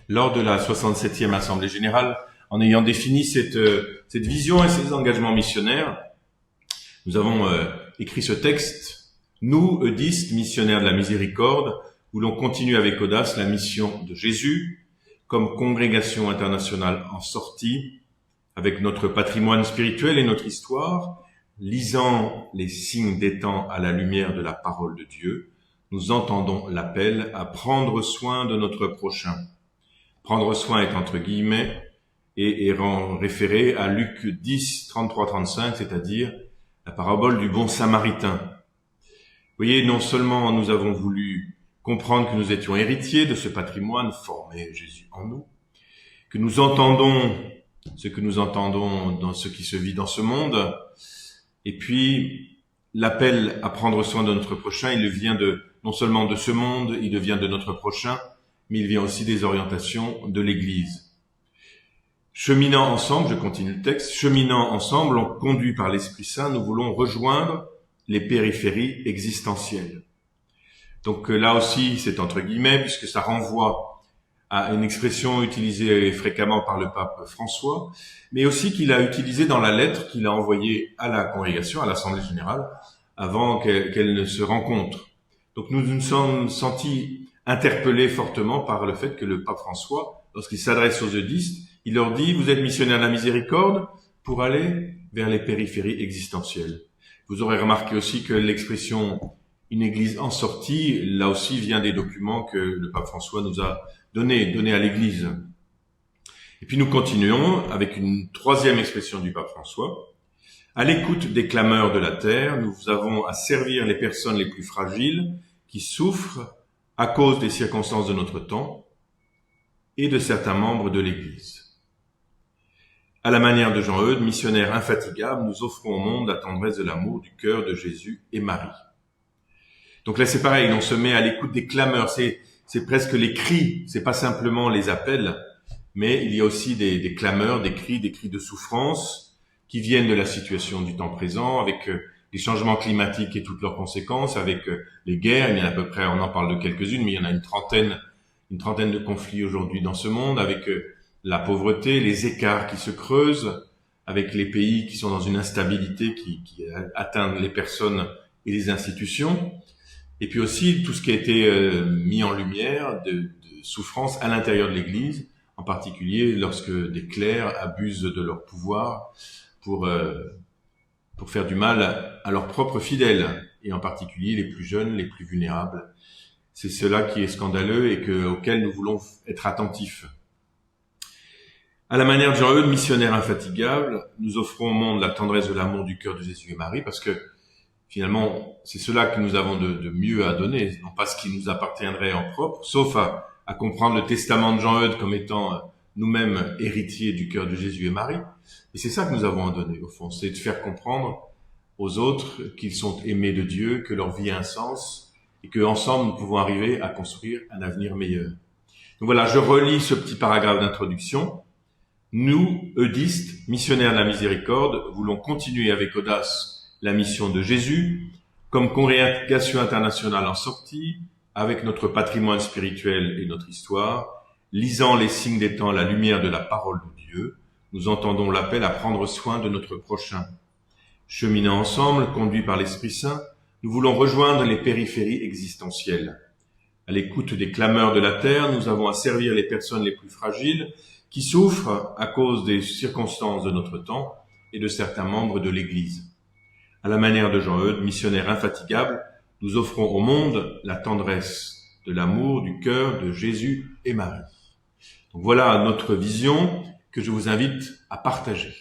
lors de la 67e Assemblée Générale, en ayant défini cette vision et ces engagements missionnaires, nous avons écrit ce texte. Nous, eudistes, missionnaires de la miséricorde, voulons continuer avec audace la mission de Jésus, comme congrégation internationale en sortie, avec notre patrimoine spirituel et notre histoire, lisant les signes des temps à la lumière de la parole de Dieu, nous entendons l'appel à prendre soin de notre prochain. Prendre soin est entre guillemets et référé à Luc 10, 33-35, c'est-à-dire la parabole du bon samaritain. Vous voyez, non seulement nous avons voulu comprendre que nous étions héritiers de ce patrimoine formé Jésus en nous, que nous entendons ce que nous entendons dans ce qui se vit dans ce monde, et puis l'appel à prendre soin de notre prochain, il vient non seulement de ce monde, il vient de notre prochain, mais il vient aussi des orientations de l'Église. Cheminant ensemble, je continue le texte, cheminant ensemble, conduits par l'Esprit Saint, nous voulons rejoindre les périphéries existentielles. Donc là aussi, c'est entre guillemets, puisque ça renvoie à une expression utilisée fréquemment par le pape François, mais aussi qu'il a utilisée dans la lettre qu'il a envoyée à la congrégation, à l'Assemblée Générale, avant qu'elle ne se rencontre. Donc nous nous sommes sentis interpellés fortement par le fait que le pape François, lorsqu'il s'adresse aux eudistes, il leur dit « Vous êtes missionnaires de la miséricorde pour aller vers les périphéries existentielles ». Vous aurez remarqué aussi que l'expression « une église en sortie », là aussi vient des documents que le pape François nous a donnés à l'église. Et puis nous continuons avec une troisième expression du pape François. À l'écoute des clameurs de la terre, nous avons à servir les personnes les plus fragiles qui souffrent à cause des circonstances de notre temps et de certains membres de l'Église. À la manière de Jean-Eudes, missionnaire infatigable, nous offrons au monde la tendresse de l'amour du cœur de Jésus et Marie. Donc là, c'est pareil, on se met à l'écoute des clameurs, c'est presque les cris, c'est pas simplement les appels, mais il y a aussi des clameurs, des cris de souffrance qui viennent de la situation du temps présent, avec les changements climatiques et toutes leurs conséquences, avec les guerres, il y en a à peu près, on en parle de quelques-unes, mais il y en a une trentaine de conflits aujourd'hui dans ce monde, avec la pauvreté, les écarts qui se creusent, avec les pays qui sont dans une instabilité qui atteint les personnes et les institutions, et puis aussi tout ce qui a été mis en lumière de souffrance à l'intérieur de l'Église, en particulier lorsque des clercs abusent de leur pouvoir pour faire du mal à leurs propres fidèles, et en particulier les plus jeunes, les plus vulnérables. C'est cela qui est scandaleux et auquel nous voulons être attentifs. À la manière de Jean-Eudes, missionnaire infatigable, nous offrons au monde la tendresse de l'amour du cœur de Jésus et Marie, parce que finalement, c'est cela que nous avons de mieux à donner, non pas ce qui nous appartiendrait en propre, sauf à comprendre le testament de Jean-Eudes comme étant nous-mêmes héritiers du cœur de Jésus et Marie. Et c'est ça que nous avons à donner, au fond, c'est de faire comprendre aux autres qu'ils sont aimés de Dieu, que leur vie a un sens, et qu'ensemble nous pouvons arriver à construire un avenir meilleur. Donc voilà, je relis ce petit paragraphe d'introduction. Nous, eudistes, missionnaires de la miséricorde, voulons continuer avec audace la mission de Jésus, comme congrégation internationale en sortie, avec notre patrimoine spirituel et notre histoire, lisant les signes des temps à la lumière de la parole de Dieu, nous entendons l'appel à prendre soin de notre prochain. Cheminant ensemble, conduits par l'Esprit Saint, nous voulons rejoindre les périphéries existentielles. À l'écoute des clameurs de la terre, nous avons à servir les personnes les plus fragiles qui souffrent à cause des circonstances de notre temps et de certains membres de l'Église. À la manière de Jean-Eudes, missionnaire infatigable, nous offrons au monde la tendresse de l'amour du cœur de Jésus et Marie. Donc voilà notre vision que je vous invite à partager.